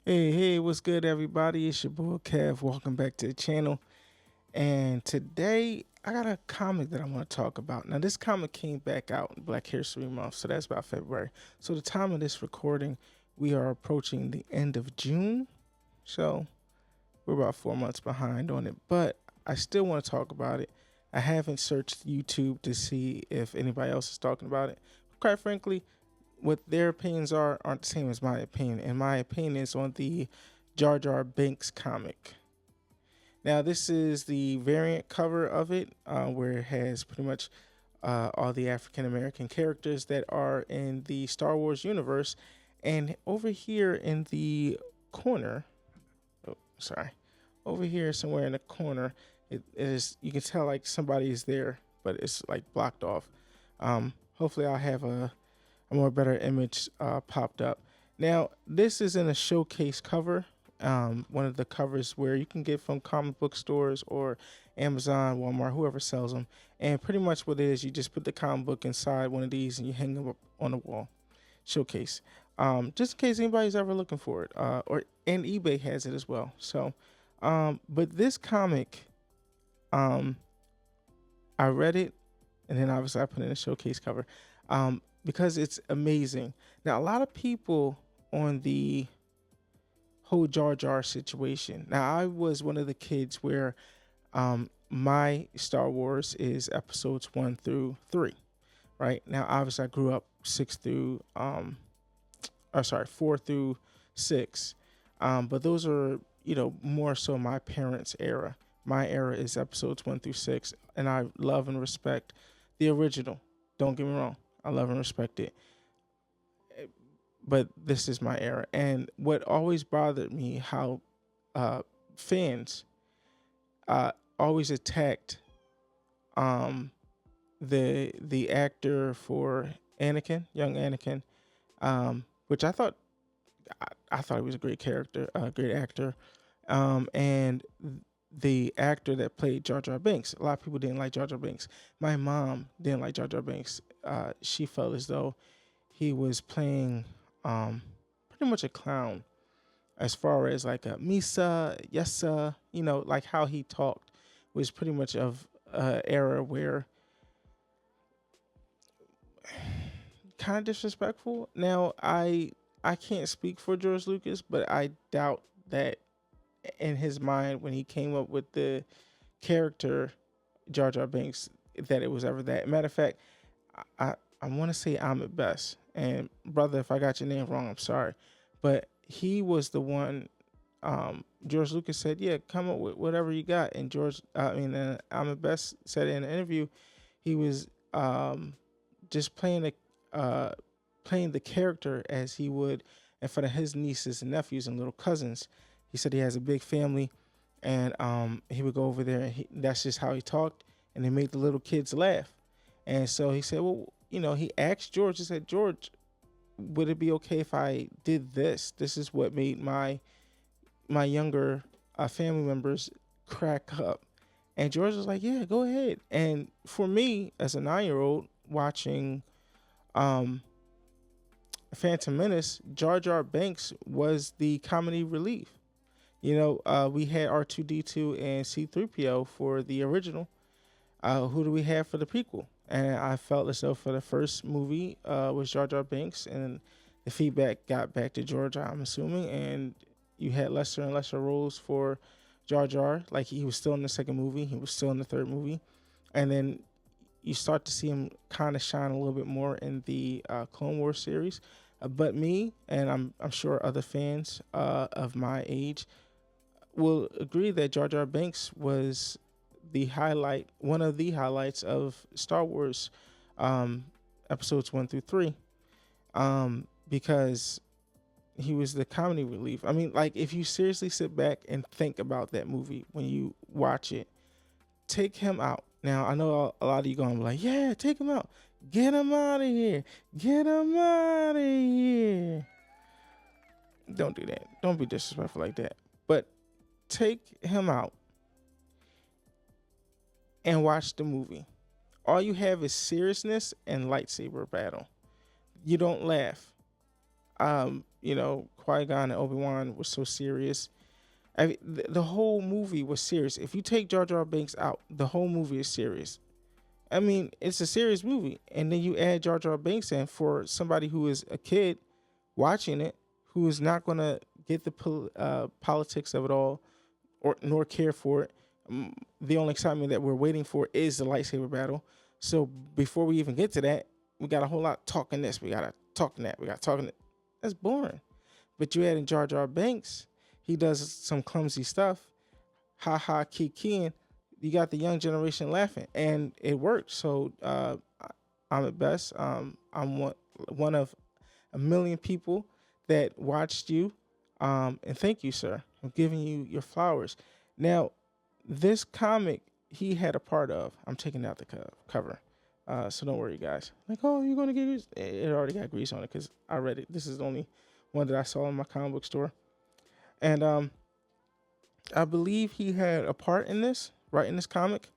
Hey, what's good, everybody? It's your boy Kev. Welcome back to the channel. And today I got a comic that I want to talk about. Now, this comic came back out in Black History Month, so that's about February. So, the time of this recording, we are approaching the end of June. So, we're about 4 months behind on it, but I still want to talk about it. I haven't searched YouTube to see if anybody else is talking about it. Quite frankly, what their opinions aren't the same as my opinion, and my opinion is on the Jar Jar Binks comic. Now, this is the variant cover of it, where it has pretty much all the African American characters that are in the Star Wars universe, and over here in the corner, over here somewhere in the corner, it is, you can tell like somebody is there, but it's like blocked off. Hopefully, I'll have a more better image popped up. Now, this is in a showcase cover, one of the covers where you can get from comic book stores or Amazon, Walmart, whoever sells them. And pretty much what it is, you just put the comic book inside one of these and you hang them up on the wall. Showcase. Just in case anybody's ever looking for it. And eBay has it as well. So, but this comic, I read it, and then obviously I put it in a showcase cover. Because it's amazing. Now, a lot of people on the whole Jar Jar situation. Now, I was one of the kids where my Star Wars is episodes 1 through 3, right? Now, obviously, I grew up 4 through 6. But those are, more so my parents' era. My era is episodes 1 through 6, and I love and respect the original. Don't get me wrong. I love and respect it. But this is my era. And what always bothered me, how fans always attacked the actor for Anakin, young Anakin, which I thought he was a great character, a great actor. And the actor that played Jar Jar Binks. A lot of people didn't like Jar Jar Binks. My mom didn't like Jar Jar Binks. She felt as though he was playing pretty much a clown, as far as like a Misa, yes sir, like how he talked was pretty much of an era where kind of disrespectful. Now, I can't speak for George Lucas, but I doubt that in his mind when he came up with the character Jar Jar Binks that it was ever that. Matter of fact, I want to say Ahmed Best, and brother, if I got your name wrong, I'm sorry, but he was the one. George Lucas said, "Yeah, come up with whatever you got," and Ahmed Best said in an interview, he was just playing the character as he would in front of his nieces and nephews and little cousins. He said he has a big family, and he would go over there, and that's just how he talked, and they made the little kids laugh. And so he said, well, he asked George, he said, George, would it be okay if I did this? This is what made my younger family members crack up. And George was like, yeah, go ahead. And for me, as a 9-year-old watching Phantom Menace, Jar Jar Binks was the comedy relief. We had R2-D2 and C-3PO for the original. Who do we have for the prequel? And I felt as though for the first movie was Jar Jar Binks, and the feedback got back to George, I'm assuming, and you had lesser and lesser roles for Jar Jar. Like, he was still in the second movie, he was still in the third movie, and then you start to see him kind of shine a little bit more in the Clone Wars series. But me, and I'm sure other fans of my age will agree that Jar Jar Binks was one of the highlights of Star Wars episodes 1 through 3, because he was the comedy relief. I mean, like, if you seriously sit back and think about that movie when you watch it, take him out. Now, I know a lot of you going to be like, yeah, take him out. Get him out of here. Get him out of here. Don't do that. Don't be disrespectful like that. But take him out and watch the movie. all you have is seriousness and lightsaber battle. You don't laugh. Qui-Gon and Obi-Wan was so serious. The whole movie was serious. If you take Jar Jar Binks out, the whole movie is serious. I mean, it's a serious movie, and then you add Jar Jar Binks in for somebody who is a kid watching it, who is not gonna get the politics of it all, or nor care for it. The only excitement that we're waiting for is the lightsaber battle. So before we even get to that, we got a whole lot talking this, we gotta talking that, we got talking that. That's boring. But you add in Jar Jar Binks, he does some clumsy stuff, ha ha kikiing. You got the young generation laughing, and it worked. So I'm at best. I'm one of a million people that watched you, and thank you, sir. I'm giving you your flowers. Now, this comic he had a part of. I'm taking out the cover, so don't worry, guys. Like, oh, you're gonna get grease? It already got grease on it because I read it. This is the only one that I saw in my comic book store, and I believe he had a part in this, right, in this comic.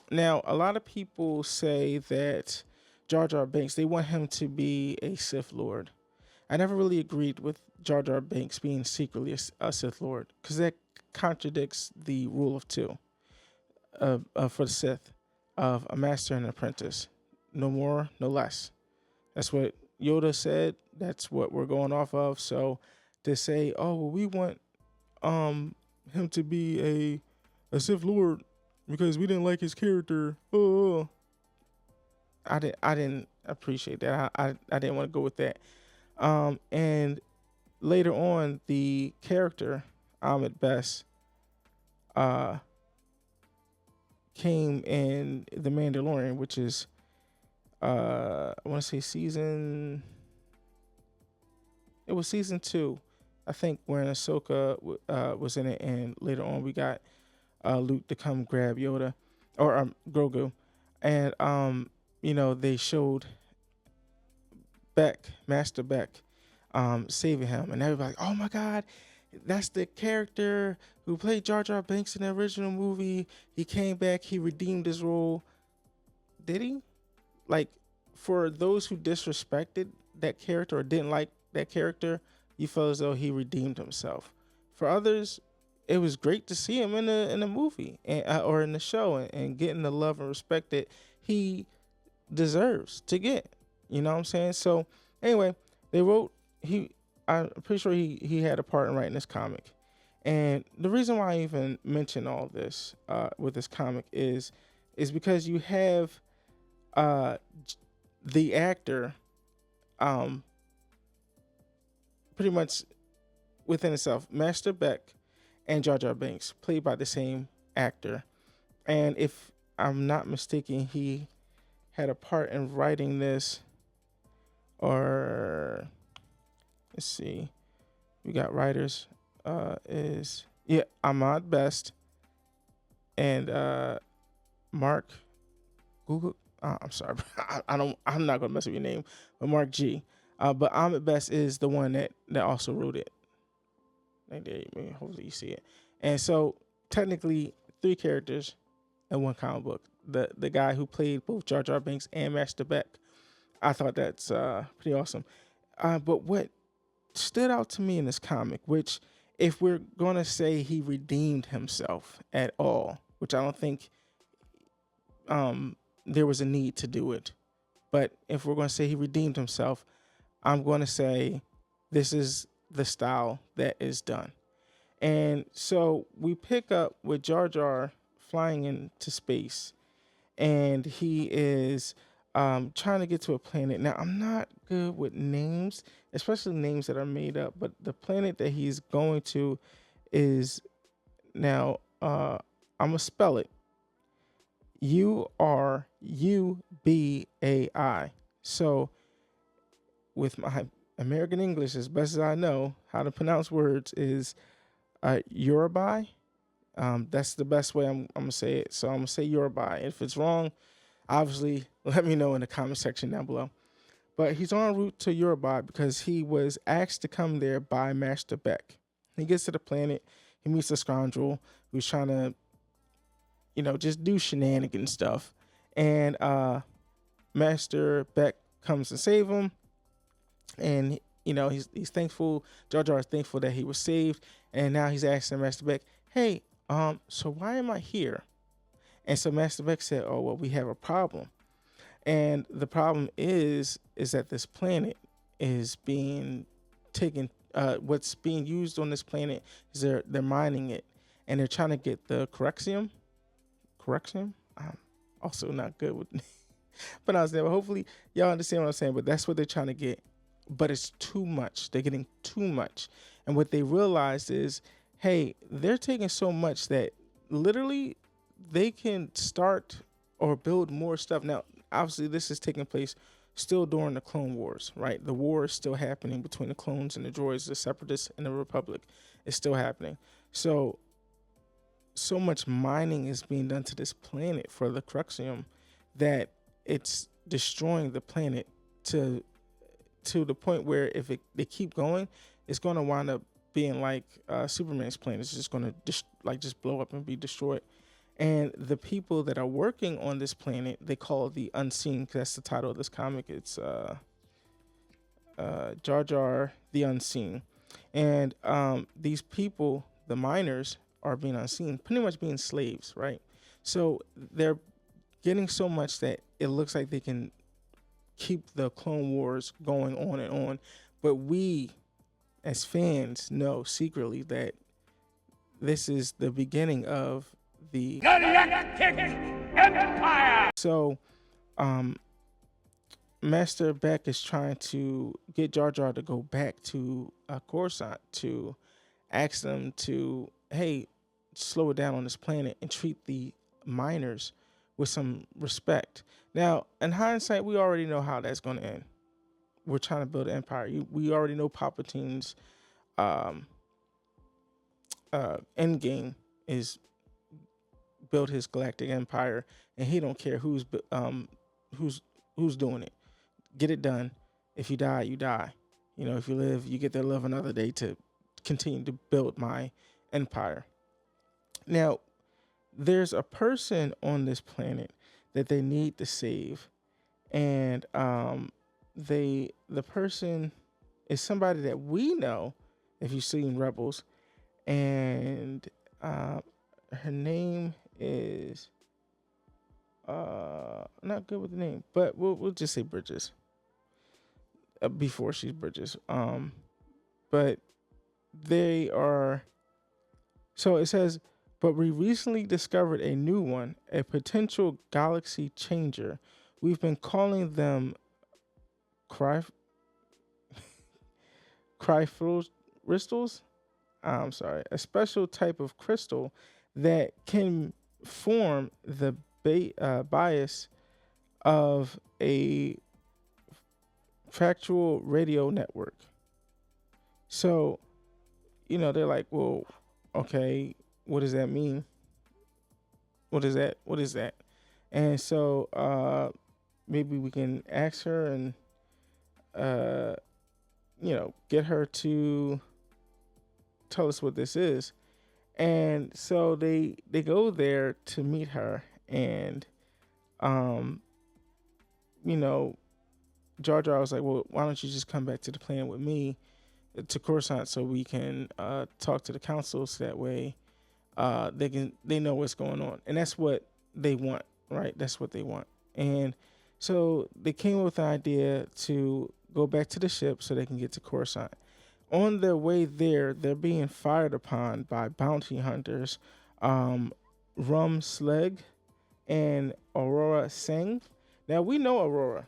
Now, a lot of people say that Jar Jar Binks, they want him to be a Sith Lord. I never really agreed with Jar Jar Binks being secretly a Sith Lord because that contradicts the rule of two for the Sith of a master and an apprentice. No more, no less. That's what Yoda said. That's what we're going off of. So to say, oh, well, we want him to be a Sith Lord because we didn't like his character. Oh, I didn't appreciate that. I didn't want to go with that. And later on, the character Ahmed Best came in The Mandalorian, which is I want to say season 2. I think when Ahsoka was in it, and later on we got Luke to come grab Yoda or Grogu, and they showed Master Beck, saving him, and everybody, oh my God, that's the character who played Jar Jar Binks in the original movie. He came back, he redeemed his role. Did he? Like, for those who disrespected that character or didn't like that character, you felt as though he redeemed himself. For others, it was great to see him in a movie or in the show and getting the love and respect that he deserves to get. You know what I'm saying? So anyway, they wrote I'm pretty sure he had a part in writing this comic. And the reason why I even mention all this with this comic is because you have the actor pretty much within itself, Master Beck and Jar Jar Binks, played by the same actor. And if I'm not mistaken, he had a part in writing this, or let's see, we got writers Ahmed Best and Mark Google. I'm sorry, I'm not gonna mess up your name, but Mark G. But Ahmed Best is the one that also wrote it. Hopefully you see it. And so technically 3 characters in one comic book. The guy who played both Jar Jar Binks and Master Beck. I thought that's pretty awesome. But what stood out to me in this comic, which if we're gonna say he redeemed himself at all, which I don't think there was a need to do it, but if we're gonna say he redeemed himself, I'm gonna say this is the style that is done. And so we pick up with Jar Jar flying into space, and he is trying to get to a planet. Now, I'm not good with names, especially names that are made up, but the planet that he's going to is, now I'm gonna spell it, Urubai. So with my American English, as best as I know how to pronounce words, is Urabai. That's the best way I'm gonna say it. So I'm gonna say Urabai. If it's wrong, obviously let me know in the comment section down below. But he's en route to Urabai because he was asked to come there by Master Beck. He gets to the planet. He meets a scoundrel who's trying to, just do shenanigan stuff. And Master Beck comes to save him, and he's thankful. Jar Jar is thankful that he was saved, and now he's asking Master Beck, "Hey, so why am I here?" And so Master Beck said, "Oh well, we have a problem, and the problem is that this planet is being taken. What's being used on this planet is they're mining it, and they're trying to get the correxium. Correxium. I'm also not good with pronouncing that, but hopefully y'all understand what I'm saying. But that's what they're trying to get. But it's too much. They're getting too much, and what they realized is, hey, they're taking so much that literally they can start or build more stuff. Now, obviously, this is taking place still during the Clone Wars, right? The war is still happening between the clones and the droids, the Separatists and the Republic. It's still happening. So much mining is being done to this planet for the Cruxium that it's destroying the planet to the point where if they keep going, it's going to wind up being like Superman's planet. It's just going to just blow up and be destroyed. And the people that are working on this planet, they call it the Unseen, because that's the title of this comic. It's Jar Jar the Unseen. And these people, the miners, are being unseen, pretty much being slaves, right? So they're getting so much that it looks like they can keep the Clone Wars going on and on. But we, as fans, know secretly that this is the beginning of the Galactic Empire. So, Master Beck is trying to get Jar Jar to go back to Coruscant to ask them to, hey, slow it down on this planet and treat the miners with some respect. Now, in hindsight, we already know how that's going to end. We're trying to build an empire. We already know Palpatine's end game is build his galactic empire, and he don't care who's doing it. Get it done. If you die, you die. If you live, you get to live another day to continue to build my empire. Now, there's a person on this planet that they need to save, and the person is somebody that we know if you've seen Rebels, and her name is not good with the name, but we'll just say Bridges. Before she's Bridges, but they are. So it says, but we recently discovered a new one, a potential galaxy changer. We've been calling them crystals. I'm sorry, a special type of crystal that can form the bias of a factual radio network. So, they're like, well, okay, what does that mean? What is that? And so maybe we can ask her and get her to tell us what this is. And so they go there to meet her, and Jar Jar was like, well, why don't you just come back to the planet with me to Coruscant so we can talk to the council, so that way they know what's going on. And that's what they want, right? That's what they want. And so they came up with the idea to go back to the ship so they can get to Coruscant. On their way there, they're being fired upon by bounty hunters, Rum Sleg and Aurora Singh. Now, we know Aurora.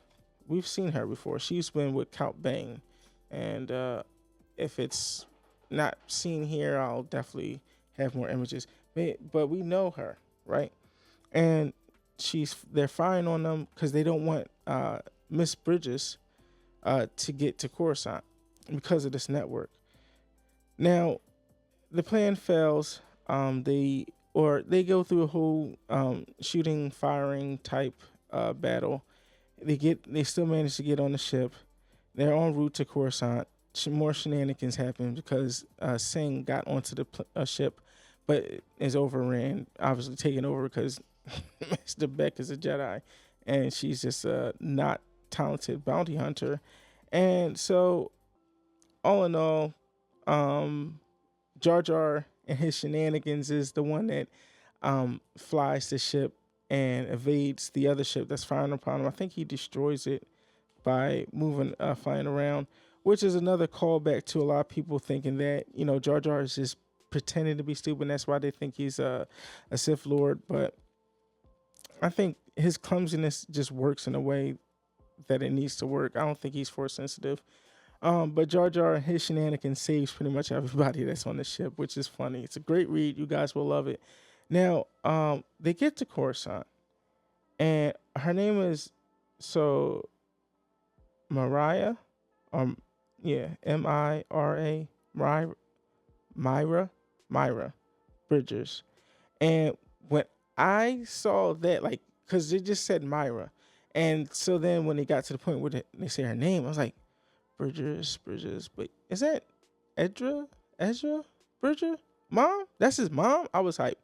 We've seen her before. She's been with Count Bane. And if it's not seen here, I'll definitely have more images. But we know her, right? And they're firing on them because they don't want Miss Bridges to get to Coruscant because of this network. Now, the plan fails. They go through a whole shooting, firing type battle. They still manage to get on the ship. They're en route to Coruscant. More shenanigans happen because Singh got onto the ship but is overran, obviously taken over because Master Beck is a Jedi, and she's just a not talented bounty hunter. And so, all in all, Jar Jar and his shenanigans is the one that flies the ship and evades the other ship that's firing upon him. I think he destroys it by moving, flying around, which is another callback to a lot of people thinking that, Jar Jar is just pretending to be stupid. And that's why they think he's a Sith Lord. But I think his clumsiness just works in a way that it needs to work. I don't think he's force sensitive. But Jar Jar and his shenanigans saves pretty much everybody that's on the ship, which is funny. It's a great read. You guys will love it. Now, they get to Coruscant, and her name is Mariah, yeah, Mira, Myra Bridgers. And when I saw that, like, because they just said Myra, and so then when they got to the point where they say her name, I was like, Bridgers, but is that Ezra Bridger? Mom? That's his mom? I was hyped.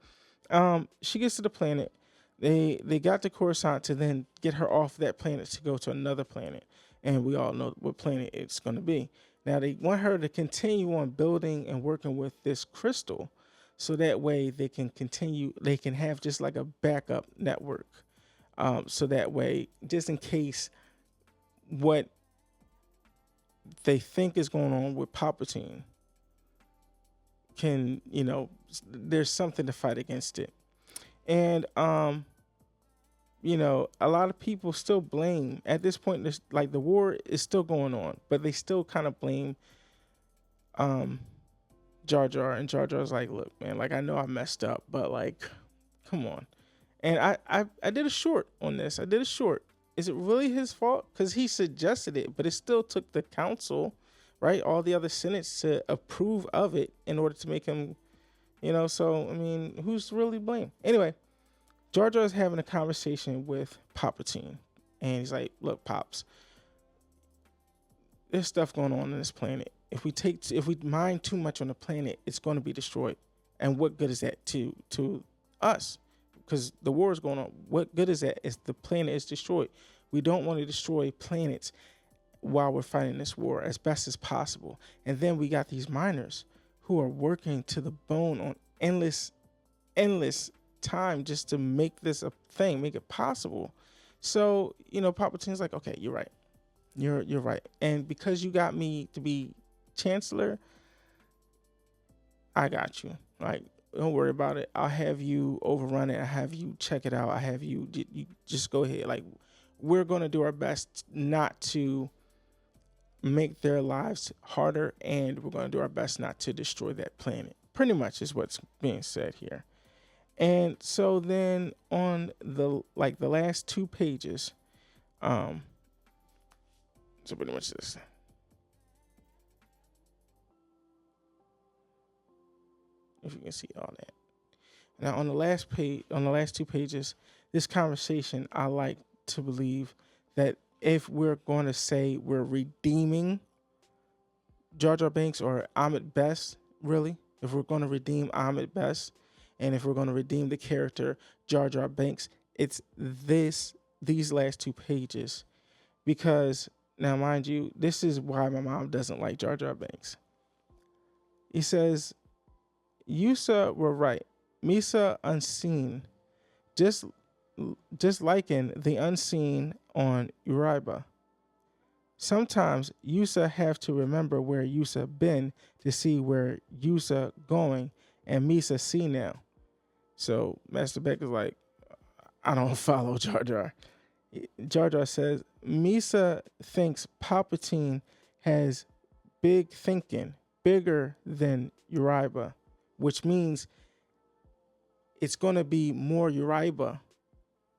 She gets to the planet. They got to Coruscant to then get her off that planet to go to another planet. And we all know what planet it's going to be. Now they want her to continue on building and working with this crystal, so that way they can have just like a backup network. So that way, just in case what they think is going on with Palpatine can, there's something to fight against it. And, a lot of people still blame at this point, like the war is still going on, but they still kind of blame, Jar Jar, and Jar Jar's like, look, man, like, I know I messed up, but like, come on. And I did a short on this. Is it really his fault? Because he suggested it, but it still took the council, right? All the other senates to approve of it in order to make him, so, I mean, who's really blame? Anyway, Jar Jar is having a conversation with Palpatine, and he's like, look, Pops, there's stuff going on this planet. If we mine too much on the planet, it's going to be destroyed. And what good is that to us? Because the war is going on. What good is that if the planet is destroyed? We don't want to destroy planets while we're fighting this war as best as possible. And then we got these miners who are working to the bone on endless time just to make this a thing, make it possible. So, Palpatine's like, okay, you're right. You're right. And because you got me to be chancellor, I got you. Like, don't worry about it. I'll have you overrun it. I'll have you check it out. I have you just go ahead. Like, we're going to do our best not to make their lives harder, and we're going to do our best not to destroy that planet. Pretty much is what's being said here. And so then on the last 2 pages, so pretty much this. If you can see all that. Now on the last 2 pages, this conversation, I like to believe that if we're going to say we're redeeming Jar Jar Binks or Ahmed Best, really, if we're going to redeem Ahmed Best, and if we're going to redeem the character Jar Jar Binks, it's these last 2 pages. Because now, mind you, this is why my mom doesn't like Jar Jar Binks. He says, Yusa were right. Misa unseen, just liking the unseen on Uriba. Sometimes Yusa have to remember where Yusa been to see where Yusa going, and Misa see now. So Master Beck is like, I don't follow Jar Jar. Jar Jar says, Misa thinks Palpatine has big thinking, bigger than Uriba, which means it's going to be more Uriba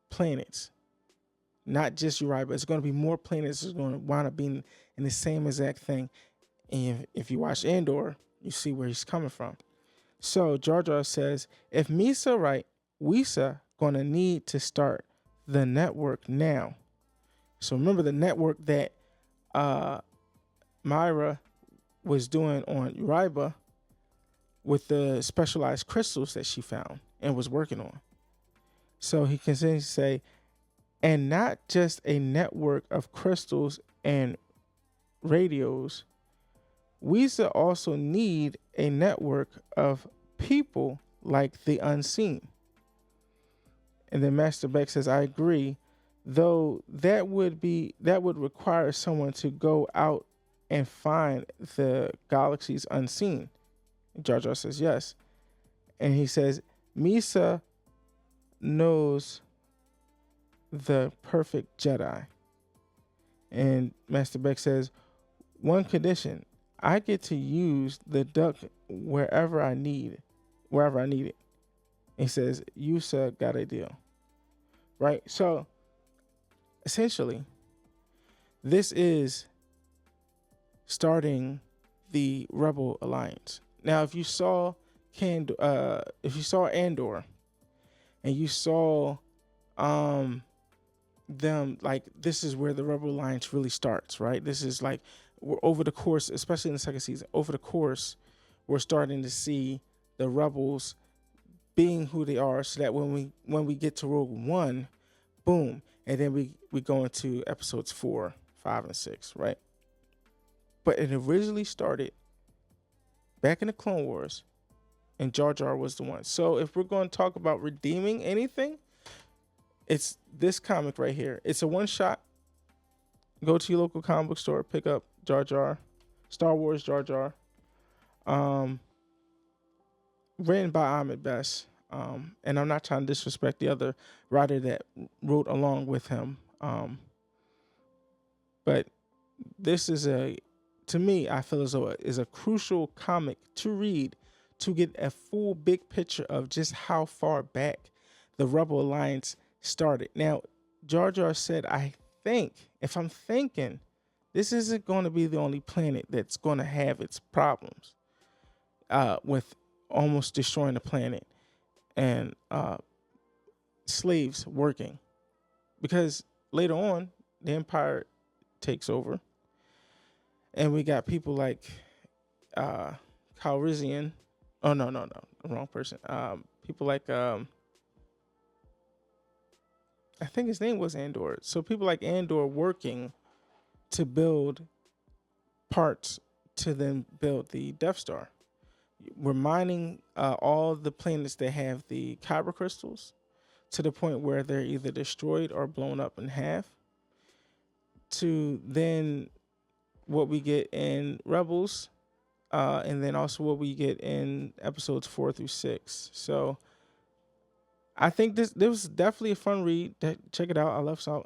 planets, not just Uriba. It's going to be more planets that's going to wind up being in the same exact thing. And if you watch Andor, you see where he's coming from. So Jar Jar says, if Misa right, Wisa going to need to start the network now. So remember the network that Myra was doing on Uriba. with the specialized crystals that she found and was working on. So he continues to say, and not just a network of crystals and radios, we also need a network of people like the unseen. And then Master Beck says, I agree, though that would require someone to go out and find the galaxies unseen. Jar Jar says yes. And he says, Misa knows the perfect Jedi. And Master Beck says, one condition, I get to use the duck wherever I need it. He says, Yusa got a deal. Right? So essentially, this is starting the Rebel Alliance. Now, if you saw Andor and you saw them, like, this is where the Rebel Alliance really starts, right? This is like, we're over the course, especially in the second season, over the course, we're starting to see the rebels being who they are, so that when we get to Rogue One, boom, and then we go into episodes 4, 5, and 6, right? But it originally started back in the Clone Wars, and Jar Jar was the one. So if we're going to talk about redeeming anything, it's this comic right here. It's a one shot. Go to your local comic book store, pick up Jar Jar, Star Wars Jar Jar, written by Ahmed Best. And I'm not trying to disrespect the other writer that wrote along with him. But this is to me, I feel as though it is a crucial comic to read to get a full big picture of just how far back the Rebel Alliance started. Now, Jar Jar said, I think, if I'm thinking, this isn't going to be the only planet that's going to have its problems with almost destroying the planet and slaves working. Because later on, the Empire takes over. And we got people like Calrissian. Oh, no, wrong person. People like, I think his name was Andor. So people like Andor working to build parts to then build the Death Star. We're mining all the planets that have the kyber crystals to the point where they're either destroyed or blown up in half, to then what we get in Rebels, and then also what we get in episodes 4 through 6. So I think this was definitely a fun read. Check it out. I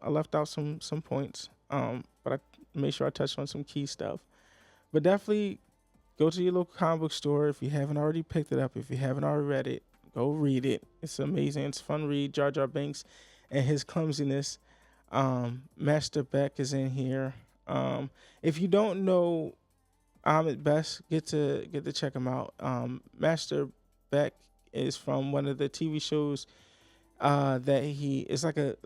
left out some points, but I made sure I touched on some key stuff. But definitely go to your local comic book store if you haven't already picked it up. If you haven't already read it, go read it. It's amazing. It's a fun read. Jar Jar Binks and his clumsiness. Master Beck is in here. If you don't know Ahmed Best, get to check him out. Master Beck is from one of the TV shows that he is like a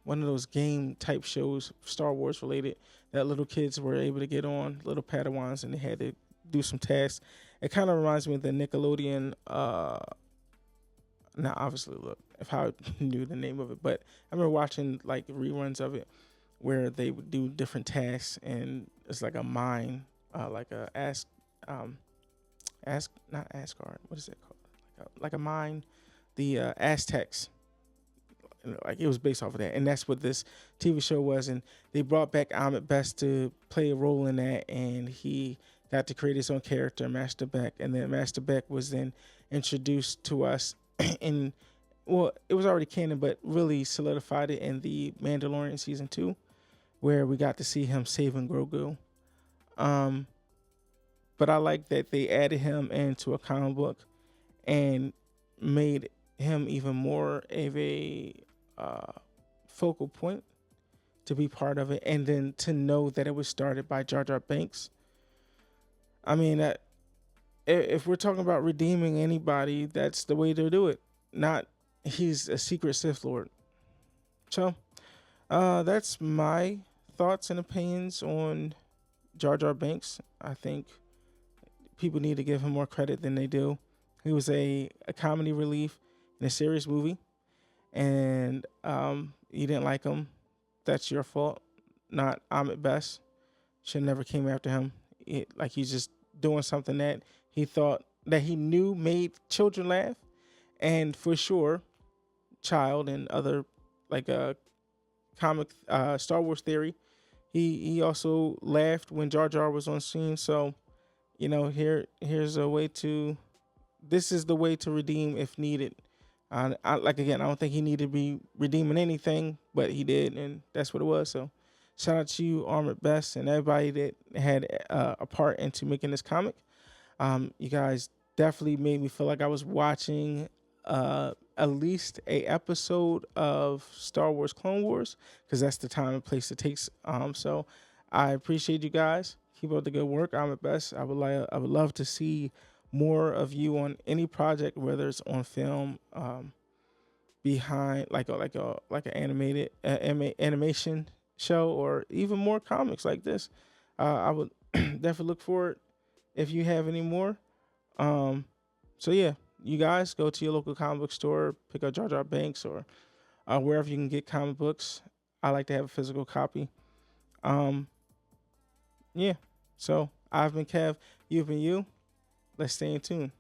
one of those game type shows, Star Wars related, that little kids were able to get on, little Padawans, and they had to do some tasks. It kind of reminds me of the Nickelodeon. Now, obviously, look, if I knew the name of it, but I remember watching like reruns of it where they would do different tasks, and it's like a mine, like a not Asgard. What is it called? Like a mine, the Aztecs. Like it was based off of that, and that's what this TV show was. And they brought back Ahmed Best to play a role in that, and he got to create his own character, Master Beck. And then Master Beck was then introduced to us in, well, it was already canon, but really solidified it in the Mandalorian season 2, where we got to see him saving Grogu. But I like that they added him into a comic book and made him even more of a focal point to be part of it, and then to know that it was started by Jar Jar Binks. I mean, if we're talking about redeeming anybody, that's the way to do it. Not he's a secret Sith Lord. So that's my thoughts and opinions on Jar Jar Binks. I think people need to give him more credit than they do. He was a comedy relief in a serious movie, and you didn't like him. That's your fault, not Ahmed Best. Should never came after him. Like he's just doing something that he thought that he knew made children laugh, and for sure, child and other like comic Star Wars theory. He also laughed when Jar Jar was on scene. So here's a way to. This is the way to redeem if needed. Like again, I don't think he needed to be redeeming anything, but he did, and that's what it was. So, shout out to you, Armored Best, and everybody that had a part into making this comic. You guys definitely made me feel like I was watching at least a episode of Star Wars Clone Wars, because that's the time and place it takes. So I appreciate you guys. Keep up the good work. I'm at best. I would love to see more of you on any project, whether it's on film, behind like an animated animation show, or even more comics like this. I would definitely look forward if you have any more. So yeah, you guys go to your local comic book store, pick up Jar Jar Banks, or wherever you can get comic books. I like to have a physical copy. Um, yeah. So I've been Kev, you've been you. Let's stay in tune.